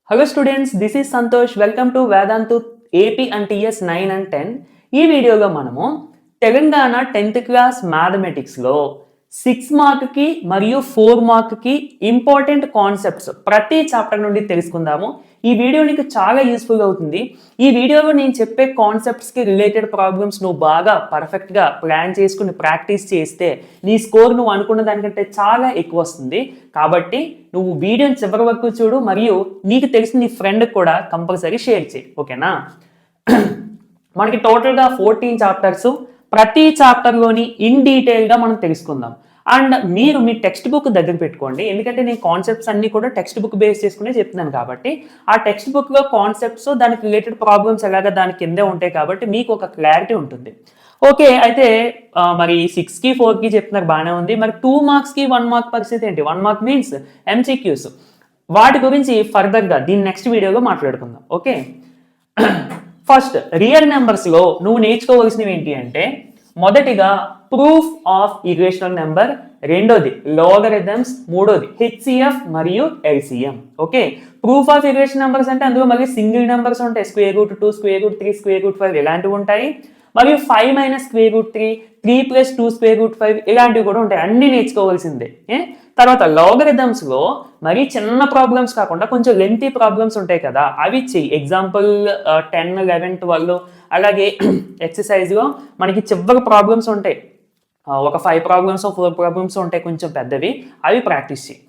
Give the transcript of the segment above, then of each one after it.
Hello students, this is Santosh. Welcome to Vedantu AP and TS 9 and 10. ఈ వీడియోలో మనము Telangana 10th class మ్యాథమెటిక్స్లో 6 మార్క్కి మరియు 4 మార్క్కి important concepts ప్రతి chapter నుండి తెలుసుకుందాము. ఈ వీడియో నీకు చాలా యూస్ఫుల్ అవుతుంది. ఈ వీడియోలో నేను చెప్పే కాన్సెప్ట్స్కి రిలేటెడ్ ప్రాబ్లమ్స్ నువ్వు బాగా పర్ఫెక్ట్గా ప్లాన్ చేసుకుని ప్రాక్టీస్ చేస్తే నీ స్కోర్ నువ్వు అనుకున్న దానికంటే చాలా ఎక్కువ వస్తుంది. కాబట్టి నువ్వు వీడియోని చివరి వరకు చూడు మరియు నీకు తెలిసిన నీ ఫ్రెండ్కి కూడా కంపల్సరీ షేర్ చేయి. ఓకేనా? మనకి టోటల్గా 14 చాప్టర్స్. ప్రతి చాప్టర్లోని ఇన్ డీటెయిల్గా మనం తెలుసుకుందాం. అండ్ మీరు మీ టెక్స్ట్ బుక్ దగ్గర పెట్టుకోండి, ఎందుకంటే నేను కాన్సెప్ట్స్ అన్ని కూడా టెక్స్ట్ బుక్ బేస్ చేసుకునే చెప్తున్నాను కాబట్టి ఆ టెక్స్ట్ బుక్లో కాన్సెప్ట్స్ దానికి రిలేటెడ్ ప్రాబ్లమ్స్ ఎలాగా దాని కిందే ఉంటాయి కాబట్టి మీకు ఒక క్లారిటీ ఉంటుంది. ఓకే, అయితే మరి 6కి 4కి చెప్తున్నారు, బాగానే ఉంది. మరి 2 మార్క్స్కి 1 మార్క్ పరిస్థితి ఏంటి? 1 మార్క్ మీన్స్ ఎంసీక్యూస్. వాటి గురించి ఫర్దర్గా దీని నెక్స్ట్ వీడియోలో మాట్లాడుకుందాం. ఓకే, ఫస్ట్ రియల్ నెంబర్స్లో నువ్వు నేర్చుకోవాల్సినవి ఏంటి అంటే, మొదటిగా ప్రూఫ్ ఆఫ్ ఈక్వేషనల్ నెంబర్, రెండోది లోగరిథమ్స్, మూడోది హెచ్సిఎఫ్ మరియు LCM. Okay, proof of equation numbers అంటే అందులో మళ్ళీ సింగిల్ నెంబర్స్ ఉంటాయి. Square root 2, square root 3, square root 5 ఇలాంటివి ఉంటాయి. మరియు 5 - స్క్వేర్ రూట్ 3, 3 + 2 స్క్వేర్ రూట్ 5 ఇలాంటివి కూడా ఉంటాయి. అన్ని నేర్చుకోవాల్సిందే. తర్వాత లాగరిథమ్స్లో మరి చిన్న ప్రాబ్లమ్స్ కాకుండా కొంచెం లెంతీ ప్రాబ్లమ్స్ ఉంటాయి కదా, అవి చెయ్యి. ఎగ్జాంపుల్ 10, 11, 12 అలాగే ఎక్సర్సైజ్లో మనకి చివరి ప్రాబ్లమ్స్ ఉంటాయి. ఒక 5 ప్రాబ్లమ్స్ 4 ప్రాబ్లమ్స్ ఉంటాయి కొంచెం పెద్దవి, అవి ప్రాక్టీస్ చేయి.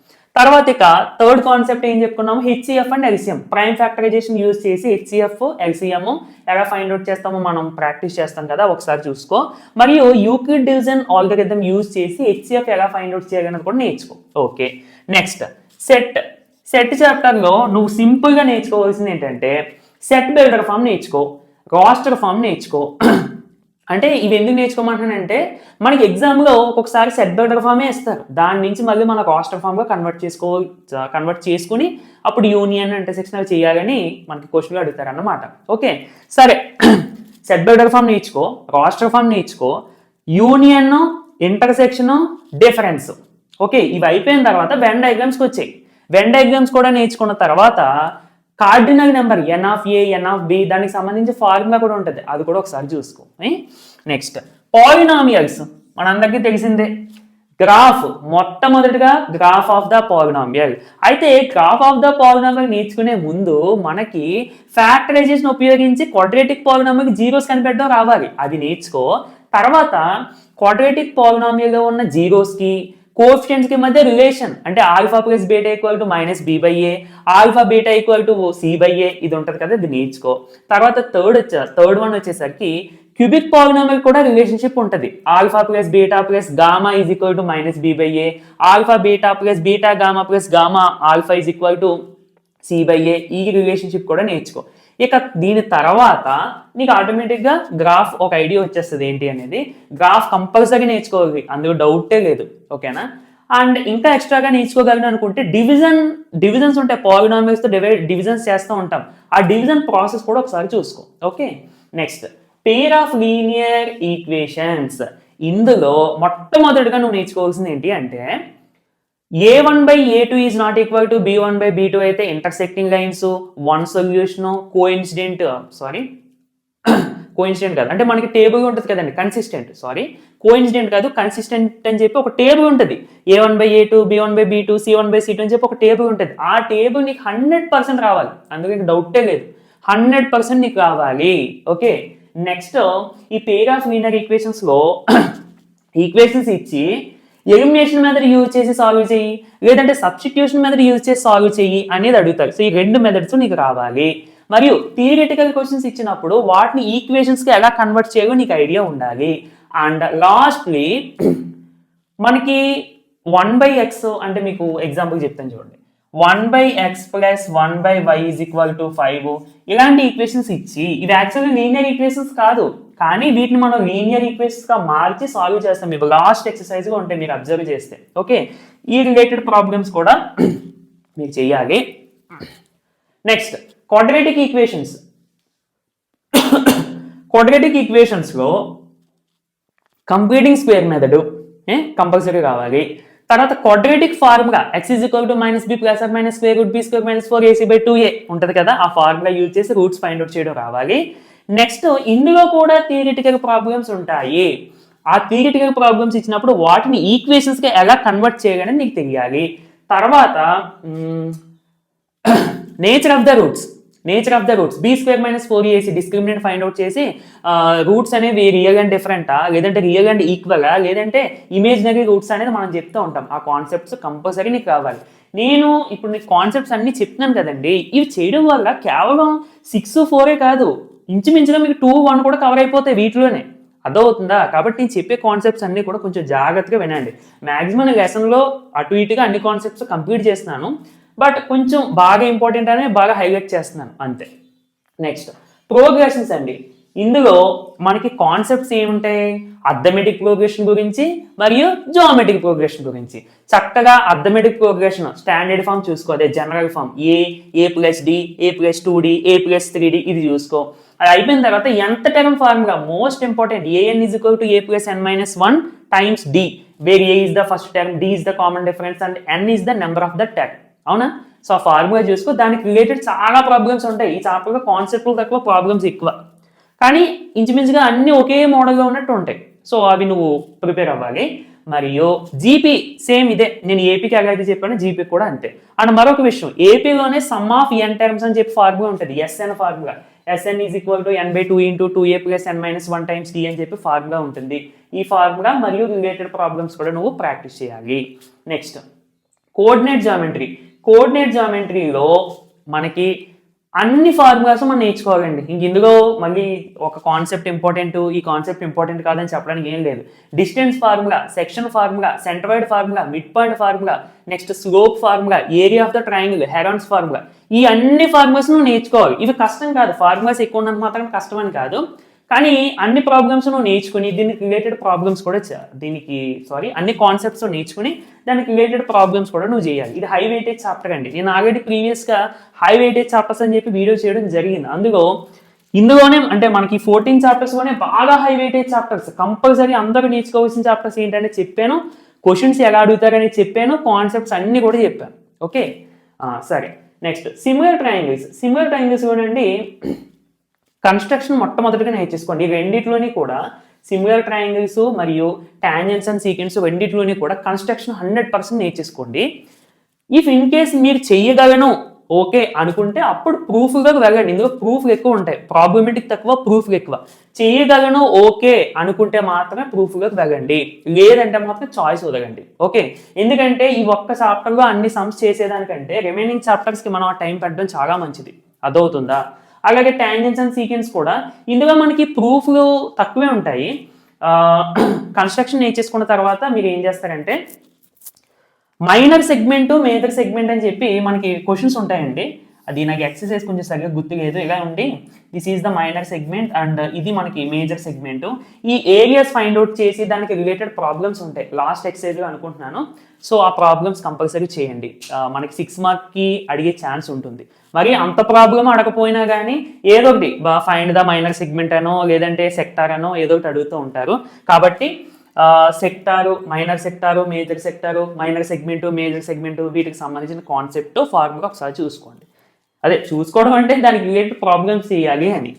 తర్వాత ఇక థర్డ్ కాన్సెప్ట్ ఏం చెప్పుకున్నాము? HCF and LCM. Prime factorization use చేసి హెచ్సిఎఫ్ ఎల్సిఎం ఎలా ఫైండ్ అవుట్ చేస్తామో మనం ప్రాక్టీస్ చేస్తాం కదా, ఒకసారి చూసుకో. మరియు యూక్లిడ్ డివిజన్ ఆల్గరిథం యూజ్ చేసి హెచ్సిఎఫ్ ఎలా ఫైండ్ అవుట్ చేయాలన్నది కూడా నేర్చుకో. ఓకే, నెక్స్ట్ సెట్ చాప్టర్లో నువ్వు సింపుల్గా నేర్చుకోవాల్సింది ఏంటంటే సెట్ బిల్డర్ ఫామ్ నేర్చుకో, రాస్టర్ ఫామ్ నేర్చుకో. అంటే ఇవి ఎందుకు నేర్చుకోమంటానంటే మనకి ఎగ్జామ్లో ఒక్కొక్కసారి సెట్ బిల్డర్ ఫామే ఇస్తారు, దాని నుంచి మళ్ళీ మన రాస్టర్ ఫామ్గా కన్వర్ట్ చేసుకుని అప్పుడు యూనియన్ ఇంటర్సెక్షన్ అవి చేయాలని మనకి క్వశ్చన్లు అడుగుతారు అన్నమాట. ఓకే, సరే, సెట్ బిల్డర్ ఫామ్ నేర్చుకో, రాస్టర్ ఫామ్ నేర్చుకో, యూనియన్, ఇంటర్సెక్షన్, డిఫరెన్స్. ఓకే, ఇవి అయిపోయిన తర్వాత వెన్ డయాగ్రామ్స్కి వచ్చాయి. వెన్ డయాగ్రామ్స్ కూడా నేర్చుకున్న తర్వాత cardinal number n of A, n of B, దానికి సంబంధించి ఫార్ములా కూడా ఉంటుంది, అది కూడా ఒకసారి చూసుకో. నెక్స్ట్ పాలినామియల్స్ మనందరికీ తెలిసిందే. గ్రాఫ్, మొట్టమొదటిగా గ్రాఫ్ ఆఫ్ ద పాలినామియల్. అయితే గ్రాఫ్ ఆఫ్ ద పాలినామియల్ నేర్చుకునే ముందు మనకి ఫ్యాక్టరైజేషన్ ఉపయోగించి క్వాడ్రాటిక్ పాలినామియల్ జీరోస్ కనిపెట్టడం రావాలి, అది నేర్చుకో. తర్వాత క్వాడ్రాటిక్ పాలినామియల్లో ఉన్న జీరోస్కి కోఎఫిషియెంట్స్ కి మధ్య రిలేషన్ అంటే alpha plus beta equal to -b/a, alpha beta equal to c/a, ఇది ఉంటుంది కదా, ఇది నేర్చుకో. తర్వాత థర్డ్ వన్ వచ్చేసరికి క్యూబిక్ పాలినామియల్ కూడా రిలేషన్షిప్ ఉంటుంది. Alpha plus beta plus gamma is equal to -b/a, alpha beta plus beta gamma plus gamma alpha is equal to c/a, ఈ రిలేషన్షిప్ కూడా నేర్చుకో. ఇక దీని తర్వాత నీకు ఆటోమేటిక్గా గ్రాఫ్ ఒక ఐడియా వచ్చేస్తుంది ఏంటి అనేది. గ్రాఫ్ కంపల్సరీ నేర్చుకోవాలి, అందులో డౌటే లేదు. ఓకేనా? అండ్ ఇంకా ఎక్స్ట్రాగా నేర్చుకోగలను అనుకుంటే డివిజన్స్ ఉంటాయి, పాలినామియల్స్తో డివిజన్స్ చేస్తూ ఉంటాం, ఆ డివిజన్ ప్రాసెస్ కూడా ఒకసారి చూసుకో. Okay, next pair of linear equations. ఇందులో మొట్టమొదటిగా నువ్వు నేర్చుకోవాల్సింది ఏంటి అంటే a1/a2 is not equal to b1/b2 అయితే intersecting lines, one solution, coincident కాదు, అంటే మనకి టేబుల్ ఉంటుంది కదండి, కోఇన్సిడెంట్ కాదు, కన్సిస్టెంట్ అని చెప్పి ఒక టేబుల్ ఉంటుంది. a1/a2, b1/b2, c1/c2 అని చెప్పి ఒక టేబుల్ ఉంటుంది. ఆ టేబుల్ నీకు 100% రావాలి, అందుకే డౌటే లేదు, 100% నీకు రావాలి. ఓకే, నెక్స్ట్ ఈ పేర్ ఆఫ్ లీనియర్ ఈక్వేషన్స్ లో ఈక్వేషన్స్ ఇచ్చి ఎలిమినేషన్ మెథడ్ యూజ్ చేసి సాల్వ్ చేయి, లేదంటే సబ్స్టిట్యూషన్ మెథడ్ యూజ్ చేసి సాల్వ్ చేయి అనేది అడుగుతారు. సో ఈ 2 మెథడ్స్ నీకు రావాలి. మరియు థియరిటికల్ క్వశ్చన్స్ ఇచ్చినప్పుడు వాటిని ఈక్వేషన్స్ కి ఎలా కన్వర్ట్ చేయాలో నీకు ఐడియా ఉండాలి. అండ్ లాస్ట్లీ మనకి 1/x అంటే మీకు ఎగ్జాంపుల్ చెప్తాను చూడండి, 1/x + 1/y = 5 ఇలాంటి ఈక్వేషన్స్ ఇచ్చి, ఇవి యాక్చువల్లీ లీనియర్ ఈక్వేషన్స్ కాదు, కానీ వీటిని మనం లీనియర్ ఈక్వేషన్స్ గా మార్చి సాల్వ్ చేస్తాం. మీకు లాస్ట్ ఎక్సర్సైజ్ గా ఉంటాయి, మీరు అబ్జర్వ్ చేస్తే. ఓకే, ఈ రిలేటెడ్ ప్రాబ్లమ్స్ కూడా మీరు చేయాలి. నెక్స్ట్ క్వాడ్రాటిక్ ఈక్వేషన్స్ లో కంప్లీటింగ్ స్క్వేర్ మెథడ్ కంపల్సరీ కావాలి. తర్వాత quadratic formula x is equal to -b plus or minus square root b square minus 4ac by 2a ఉంటుంది కదా, ఆ ఫార్ములా యూజ్ చేసి రూట్స్ ఫైండ్ అవుట్ చేయడం రావాలి. నెక్స్ట్ ఇందులో కూడా థియరిటికల్ ప్రాబ్లమ్స్ ఉంటాయి. ఆ థియరిటికల్ ప్రాబ్లమ్స్ ఇచ్చినప్పుడు వాటిని ఈక్వేషన్స్ గా ఎలా కన్వర్ట్ చేయాలని నీకు తెలియాలి. తర్వాత nature of the roots b square minus 4ac discriminant find out చేసి రూట్స్ అనేవి రియల్ అండ్ డిఫరెంటా, లేదంటే రియల్ అండ్ ఈక్వలా, లేదంటే ఇమేజినరీ రూట్స్ అనేది మనం చెప్తూ ఉంటాం. ఆ కాన్సెప్ట్స్ కంపల్సరీ నీకు కావాలి. నేను ఇప్పుడు నీకు కాన్సెప్ట్స్ అన్ని చెప్తున్నాను కదండి, ఇవి చేయడం వల్ల కేవలం 6-4 కాదు, ఇంచుమించుగా మీకు 2-1 కూడా కవర్ అయిపోతాయి వీటిలోనే. అర్థమవుతుందా? కాబట్టి నేను చెప్పే కాన్సెప్ట్స్ అన్ని కూడా కొంచెం జాగ్రత్తగా వినండి. మాక్సిమం లెసన్లో అటు ఇటుగా అన్ని కాన్సెప్ట్స్ కంప్లీట్ చేస్తున్నాను, బట్ కొంచెం బాగా ఇంపార్టెంట్ అనే బాగా హైలైట్ చేస్తున్నాను అంతే. నెక్స్ట్ ప్రోగ్రెషన్స్ అండి. ఇందులో మనకి కాన్సెప్ట్స్ ఏముంటాయి? అర్థమెటిక్ ప్రోగ్రెషన్ గురించి మరియు జియోమెట్రిక్ ప్రోగ్రెషన్ గురించి. చక్కగా అర్థమెటిక్ ప్రోగ్రెషన్ స్టాండర్డ్ ఫామ్ చూసుకో, అదే general form a+d, a+2d, a+3d ఇది చూసుకో. అది అయిపోయిన తర్వాత ఎంత term formula most important, an is equal to a+n-1 times d, where a is the first term, d is the common difference and n is the number of the term. అవునా? So ఆ formula చూసుకో. దానికి related చాలా problems ఉంటాయి. ఈ చాప్టర్లో కాన్సెప్ట్లు తక్కువ, problems ఎక్కువ, కానీ ఇంచుమించుగా అన్ని ఒకే మోడల్గా ఉన్నట్టు ఉంటాయి. సో అవి నువ్వు ప్రిపేర్ అవ్వాలి. మరియు జీపీ సేమ్ ఇదే, నేను ఏపీకి ఎలా అయితే చెప్పాను జీపీ కూడా అంతే. అండ్ మరొక విషయం, ఏపీలోనే సమ్ ఆఫ్ ఎన్ టర్మ్స్ అని చెప్పి ఫార్ములా ఉంటుంది, S N formula. Sn is equal to n/2 into 2a plus n-1 times d అని చెప్పి ఫార్ములా ఉంటుంది. ఈ ఫార్ములా మరియు రిలేటెడ్ ప్రాబ్లమ్స్ కూడా నువ్వు ప్రాక్టీస్ చేయాలి. నెక్స్ట్ కోఆర్డినేట్ జామెట్రీలో మనకి అన్ని ఫార్ములాస్ మనం నేర్చుకోవాలండి. ఇంక ఇందులో మళ్ళీ ఒక కాన్సెప్ట్ ఇంపార్టెంట్, ఈ కాన్సెప్ట్ ఇంపార్టెంట్ కాదని చెప్పడానికి ఏం లేదు. Distance formula, section formula, centroid formula, mid point formula, next slope formula, area of the triangle, Heron's formula, ఈ అన్ని ఫార్ములాస్ నువ్వు నేర్చుకోవాలి. ఇవి కష్టం కాదు, ఫార్ములాస్ ఎక్కువ ఉన్నంత మాత్రం కష్టం అని కాదు, కానీ అన్ని ప్రాబ్లమ్స్ నువ్వు నేర్చుకుని దీనికి రిలేటెడ్ ప్రాబ్లమ్స్ కూడా అన్ని కాన్సెప్ట్స్ నేర్చుకుని దానికి రిలేటెడ్ ప్రాబ్లమ్స్ కూడా నువ్వు చేయాలి. ఇది హై వెయిటేజ్ చాప్టర్ అండి. నేను ఆల్రెడీ ప్రీవియస్గా హై వెయిటేజ్ చాప్టర్స్ అని చెప్పి వీడియో చేయడం జరిగింది. ఇందులోనే అంటే మనకి 14 చాప్టర్స్లోనే బాగా హై వెయిటేజ్ చాప్టర్స్, కంపల్సరీ అందరూ నేర్చుకోవాల్సిన చాప్టర్స్ ఏంటంటే చెప్పాను, క్వశ్చన్స్ ఎలా అడుగుతారని చెప్పాను, కాన్సెప్ట్స్ అన్ని కూడా చెప్పాను. ఓకే సరే. నెక్స్ట్ సిమిలర్ ట్రయాంగిల్స్ చూడండి. కన్స్ట్రక్షన్ మొట్టమొదటిగా నేర్చేసుకోండి. ఈ రెండిట్లోని కూడా సిమిలర్ ట్రయాంగిల్స్ మరియు టాంజెంట్స్ అండ్ సీక్వెన్స్ రెండిట్లోని కూడా కన్స్ట్రక్షన్ 100% నేర్చేసుకోండి. ఇఫ్ ఇన్ కేస్ మీరు చెయ్యగలను ఓకే అనుకుంటే అప్పుడు ప్రూఫ్గా వెళ్ళండి. ఇందులో ప్రూఫ్లు ఎక్కువ ఉంటాయి, ప్రాబ్లమెటిక్ తక్కువ, ప్రూఫ్లు ఎక్కువ. చెయ్యగలను ఓకే అనుకుంటే మాత్రమే ప్రూఫ్లోకి వెళ్ళండి, లేదంటే మాత్రం చాయిస్ వదలండి. ఓకే, ఎందుకంటే ఈ ఒక్క చాప్టర్లో అన్ని సమ్స్ చేసేదానికంటే రిమైనింగ్ చాప్టర్స్కి మనం ఆ టైం పెట్టడం చాలా మంచిది. అదవుతుందా? అలాగే టాంజెంట్స్ అండ్ సీక్వెన్స్ కూడా ఇందులో మనకి ప్రూఫ్లు తక్కువే ఉంటాయి. కన్స్ట్రక్షన్ నేర్చేసుకున్న తర్వాత మీరు ఏం చేస్తారంటే మైనర్ సెగ్మెంట్, మేజర్ సెగ్మెంట్ అని చెప్పి మనకి క్వశ్చన్స్ ఉంటాయండి. అది నాకు ఎక్సర్సైజ్ కొంచెం సరిగ్గా గుర్తు లేదు. ఇలా ఉండి this is the minor segment and ఇది మనకి మేజర్ సెగ్మెంట్. ఈ ఏరియాస్ ఫైండ్ అవుట్ చేసి దానికి రిలేటెడ్ ప్రాబ్లమ్స్ ఉంటాయి లాస్ట్ ఎక్సర్సైజ్లో అనుకుంటున్నాను. సో ఆ ప్రాబ్లమ్స్ కంపల్సరీ చేయండి. మనకి 6 మార్క్కి అడిగే ఛాన్స్ ఉంటుంది. మరి అంత ప్రాబ్లం అడగపోయినా కానీ ఏదో ఒకటి ఫైండ్ ద మైనర్ సెగ్మెంట్ అనో లేదంటే సెక్టార్ అనో ఏదో ఒకటి అడుగుతూ ఉంటారు. కాబట్టి sector, minor sector, major sector, minor segment, major segment వీటికి సంబంధించిన కాన్సెప్ట్ ఫార్ములా ఒకసారి చూసుకోండి. అదే చూసుకోవడం అంటే దానికి రిలేటెడ్ ప్రాబ్లమ్స్ చేయాలి అని.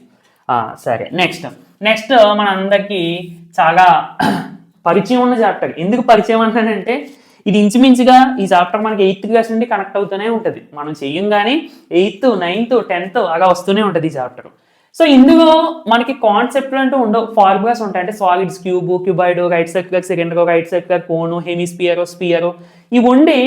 సరే నెక్స్ట్ మన అందరికీ చాలా పరిచయం ఉన్న చాప్టర్. ఎందుకు పరిచయం అంటానంటే ఇది ఇంచుమించుగా ఈ చాప్టర్ మనకి 8th క్లాస్ నుండి కనెక్ట్ అవుతూనే ఉంటుంది. మనం చెయ్యంగానే 8th, 9th, 10th అలా వస్తూనే ఉంటుంది ఈ చాప్టర్. సో ఇందులో మనకి కాన్సెప్ట్లు అంటూ ఉండవు, ఫార్ములాస్ ఉంటాయి. అంటే solids, cuboid, right circular, cylinder, right circular, cone, hemisphere, sphere ఇవి ఉండి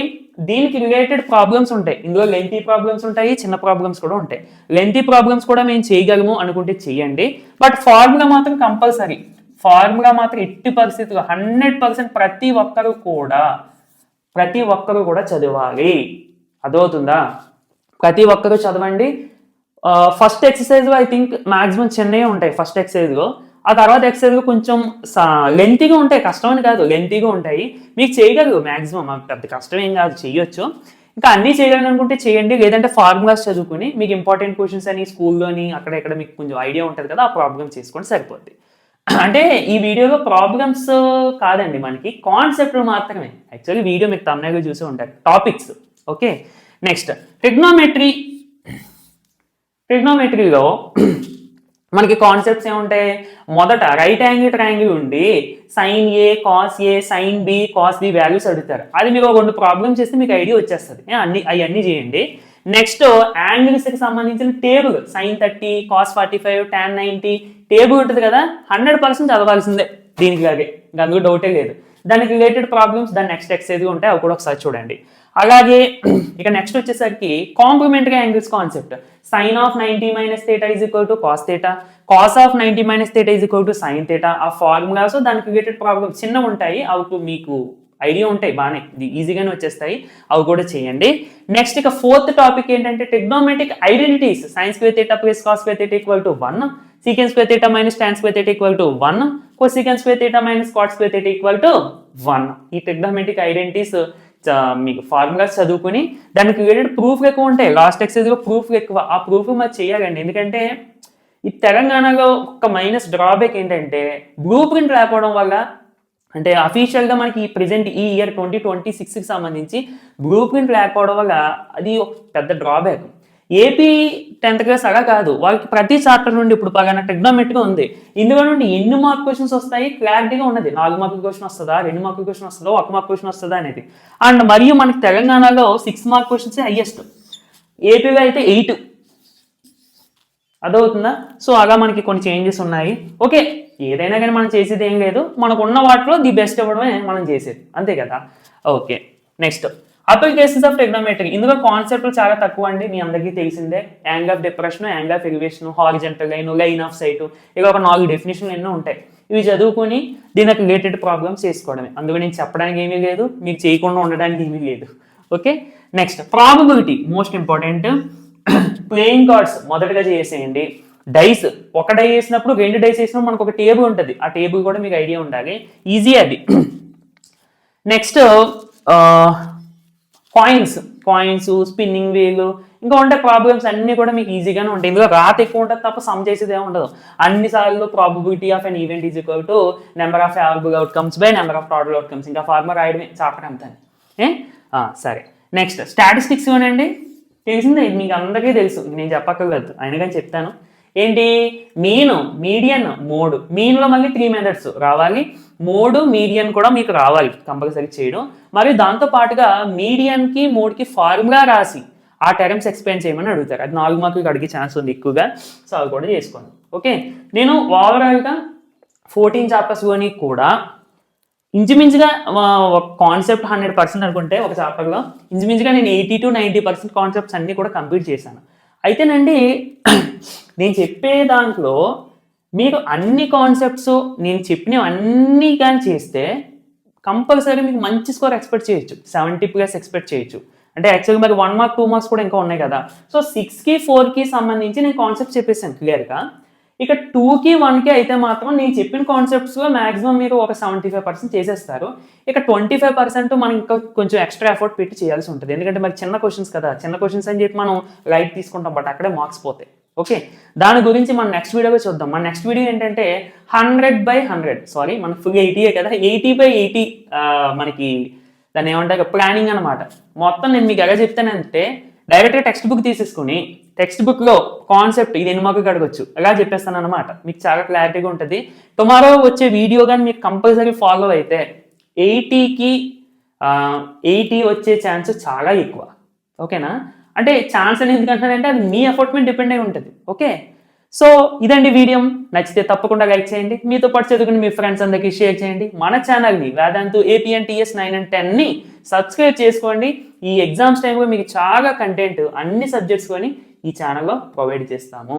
దీనికి రిలేటెడ్ ప్రాబ్లమ్స్ ఉంటాయి. ఇందులో లెంతీ ప్రాబ్లమ్స్ ఉంటాయి, చిన్న ప్రాబ్లమ్స్ కూడా ఉంటాయి. లెంతీ ప్రాబ్లమ్స్ కూడా మేము చేయగలము అనుకుంటే చెయ్యండి, బట్ ఫార్ములా మాత్రం కంపల్సరీ. ఫార్ములా మాత్రం ఎట్టి పరిస్థితుల్లో 100% ప్రతి ఒక్కరు కూడా చదవాలి. అదవుతుందా? ప్రతి ఒక్కరు చదవండి. ఫస్ట్ ఎక్సర్సైజ్లో ఐ థింక్ మాక్సిమం చిన్నవి ఉంటాయి ఫస్ట్ ఎక్సర్సైజ్లో. ఆ తర్వాత ఎక్సర్సైజ్లో కొంచెం లెంతీగా ఉంటాయి, కష్టమని కాదు, లెంతీగా ఉంటాయి. మీకు చేయగలరు మాక్సిమం, పెద్ద కష్టం ఏం కాదు, చేయొచ్చు. ఇంకా అన్నీ చేయాలని అనుకుంటే చేయండి, లేదంటే ఫార్ములాస్ చదువుకుని మీకు ఇంపార్టెంట్ క్వశ్చన్స్ అని స్కూల్లోని అక్కడ మీకు కొంచెం ఐడియా ఉంటుంది కదా, ఆ ప్రాబ్లమ్ చేసుకోండి సరిపోద్ది. అంటే ఈ వీడియోలో ప్రాబ్లమ్స్ కాదండి, మనకి కాన్సెప్ట్లు మాత్రమే. యాక్చువల్లీ వీడియో మీకు తమిళగా చూసి ఉంటారు, టాపిక్స్. ఓకే, నెక్స్ట్ ట్రిగ్నోమెట్రీలో మనకి కాన్సెప్ట్స్ ఏముంటాయి? మొదట రైట్ యాంగిల్ ట్రయాంగిల్ ఉండి sine A cos A sine B cos B values అడుగుతారు. అది మీకు ఒక 2 ప్రాబ్లమ్స్ చేస్తే మీకు ఐడియా వచ్చేస్తుంది. అవన్నీ చేయండి. నెక్స్ట్ యాంగిల్స్కి సంబంధించిన table sine 30 cos 45 tan 90 table ఉంటుంది కదా, 100% చదవాల్సిందే దీనికి. లాగే అందుకు డౌటే లేదు. దానికి రిలేటెడ్ ప్రాబ్లమ్స్ దాని నెక్స్ట్ ఎక్సైజ్ ఉంటాయి, అవి కూడా ఒకసారి చూడండి. అలాగే ఇక నెక్స్ట్ వచ్చేసరికి complementary angles concept. Sine of 90 minus theta is equal to cos theta, cos of 90 minus theta is equal to sine theta. ఆ ఫార్ములాస్ దానికి రిలేటెడ్ ప్రాబ్లమ్స్ చిన్నవి ఉంటాయి, అవి మీకు ఐడియా ఉంటాయి, బాగానే ఈజీగానే వచ్చేస్తాయి, అవి కూడా చేయండి. నెక్స్ట్ ఇక 4th టాపిక్ ఏంటంటే trigonometric identities. Sine square theta plus cos square theta equal to 1, secant square theta minus tan square theta equal to 1, cosecant square theta minus cot square theta equal to 1. ఈ trigonometric identities మీకు formulas చదువుకుని దానికి related proof ఎక్కువ ఉంటాయి. Last ఎక్సైజ్లో proof ఎక్కువ, ఆ proof మరి చేయాలండి. ఎందుకంటే ఈ తెలంగాణలో ఒక మైనస్ డ్రాబ్యాక్ ఏంటంటే బ్లూ ప్రింట్ లేకపోవడం వల్ల, అంటే అఫీషియల్గా మనకి ప్రెజెంట్ ఈ ఇయర్ 2026కి సంబంధించి బ్లూ ప్రింట్ లేకపోవడం వల్ల అది ఒక పెద్ద డ్రాబ్యాక్. ఏపీ 10th క్లాస్ అలా కాదు, వాళ్ళకి ప్రతి చాప్టర్ నుండి ఇప్పుడు పలానా ట్రిగ్నోమెట్రీగా ఉంది, ఇందులో నుండి ఎన్ని మార్క్ క్వశ్చన్స్ వస్తాయి క్లారిటీగా ఉన్నది. 4 మార్కుల క్వశ్చన్ వస్తుందా, 2 మార్కుల క్వశ్చన్ వస్తుందా, 1 మార్క్ క్వశ్చన్ వస్తుందా అనేది. అండ్ మరియు మనకి తెలంగాణలో 6 మార్క్ క్వశ్చన్స్ హైయెస్ట్, ఏపీలో అయితే 8. అదవుతుందా? సో అలా మనకి కొన్ని చేంజెస్ ఉన్నాయి. ఓకే, ఏదైనా కానీ మనం చేసేది ఏం లేదు, మనకు ఉన్న వాటిలో ది బెస్ట్ ఇవ్వడమే మనం చేసేది, అంతే కదా. Okay, next applications of trigonometry. ఇందులో కాన్సెప్ట్లు చాలా తక్కువ అండి, మీ అందరికీ తెలిసిందే. Angle of depression, angle of elevation, horizontal line, line of sight, ఇక ఒక 4 డెఫినేషన్లు ఎన్నో ఉంటాయి. ఇవి చదువుకొని దీనికి రిలేటెడ్ ప్రాబ్లమ్స్ చేసుకోవడమే. అందులో నేను చెప్పడానికి ఏమీ లేదు, మీకు చేయకుండా ఉండడానికి ఏమీ లేదు. Okay, next probability, most important. Playing cards మొదటగా చేసేయండి. డైస్, ఒక డై వేసినప్పుడు 2 డైస్ వేసినప్పుడు మనకు ఒక టేబుల్ ఉంటుంది, ఆ టేబుల్ కూడా మీకు ఐడియా ఉండాలి, ఈజీ అది. నెక్స్ట్ కాయిన్స్, స్పిన్నింగ్ వీల్, ఇంకా ఉండే ప్రాబ్లమ్స్ అన్ని కూడా మీకు ఈజీగానే ఉంటాయి. ఇందులో రాత ఎక్కువ ఉంటుంది తప్ప సమ్ చేసేది ఏమి ఉండదు. అన్నిసార్లు probability of an event is equal to number of favourable outcomes by number of probable outcomes. ఇంకా ఫార్మర్ రాయడమే చాప్టర్ అంతా. సరే, నెక్స్ట్ స్టాటిస్టిక్స్ ఇవ్వనండి. తెలిసిందే, మీకు అందరికీ తెలుసు, నేను చెప్పక్కర్లేదు, అయినా కానీ చెప్తాను. ఏంటి? Median, mode. మీన్లో మళ్ళీ 3 మెథడ్స్ రావాలి, మోడ్ మీడియన్ కూడా మీకు రావాలి కంపల్సరీ చేయడం. మరియు దాంతో పాటుగా మీడియన్కి మోడ్కి ఫార్ములా రాసి ఆ టర్మ్స్ ఎక్స్ప్లెయిన్ చేయమని అడుగుతారు. అది 4 మార్కులకి అడిగే ఛాన్స్ ఉంది ఎక్కువగా, సో అవి కూడా చేసుకోండి. ఓకే, నేను ఓవరాల్గా 14 చాప్టర్స్లోని కూడా ఇంచుమించుగా ఒక కాన్సెప్ట్ 100% అనుకుంటే ఒక చాప్టర్లో ఇంచుమించుగా నేను 80 to 90% కాన్సెప్ట్స్ అన్నీ కూడా కంప్లీట్ చేశాను. అయితేనండి నేను చెప్పే దాంట్లో మీకు అన్ని కాన్సెప్ట్స్ నేను చెప్పినవి అన్నీ కానీ చేస్తే కంపల్సరీ మీకు మంచి స్కోర్ ఎక్స్పెక్ట్ చేయొచ్చు, 70+ ఎక్స్పెక్ట్ చేయొచ్చు. అంటే యాక్చువల్గా మరి 1 మార్క్ 2 మార్క్స్ కూడా ఇంకా ఉన్నాయి కదా. సో 6కి 4కి సంబంధించి నేను కాన్సెప్ట్ చెప్పేసాను క్లియర్గా. ఇక 2కి 1కి అయితే మాత్రం నేను చెప్పిన కాన్సెప్ట్స్లో మాక్సిమం మీరు ఒక 75% చేసేస్తారు. ఇక 25% మనం ఇంకా కొంచెం ఎక్స్ట్రా ఎఫర్ట్ పెట్టి చేయాల్సి ఉంటుంది. ఎందుకంటే మరి చిన్న క్వశ్చన్స్ కదా, చిన్న క్వశ్చన్స్ అని చెప్పి మనం లైట్ తీసుకుంటాం, బట్ అక్కడే మార్క్స్ పోతాయి. ఓకే, దాని గురించి మనం నెక్స్ట్ వీడియోలో చూద్దాం. మన నెక్స్ట్ వీడియో ఏంటంటే 100/100, సారీ మన ఫుల్ 80 కదా, 80/80 మనకి దాన్ని ఏమంటారు ప్లానింగ్ అనమాట. మొత్తం నేను మీకు ఎలా చెప్తానంటే డైరెక్ట్గా టెక్స్ట్ బుక్ తీసేసుకుని టెక్స్ట్ బుక్లో కాన్సెప్ట్ ఇది ఎన్ని మార్కులకి అడగొచ్చు అలా చెప్పేస్తాను అనమాట. మీకు చాలా క్లారిటీగా ఉంటుంది. టుమారో వచ్చే వీడియో కానీ మీకు కంపల్సరీ ఫాలో అయితే 80కి 80 వచ్చే ఛాన్స్ చాలా ఎక్కువ. ఓకేనా? అంటే ఛాన్స్ అనేది ఎందుకంటానంటే అది మీ ఎఫర్ట్ మీద డిపెండ్ అయి ఉంటుంది. ఓకే, సో ఇదండి వీడియో. నచ్చితే తప్పకుండా లైక్ చేయండి, మీతో పాటు చదువుకుని మీ ఫ్రెండ్స్ అందరికీ షేర్ చేయండి. మన ఛానల్ని వేదాంతు APNTS 9 and 10ని సబ్స్క్రైబ్ చేసుకోండి. ఈ ఎగ్జామ్స్ టైంలో మీకు చాలా కంటెంట్ అన్ని సబ్జెక్ట్స్ కొని ఈ ఛానల్లో ప్రొవైడ్ చేస్తాము.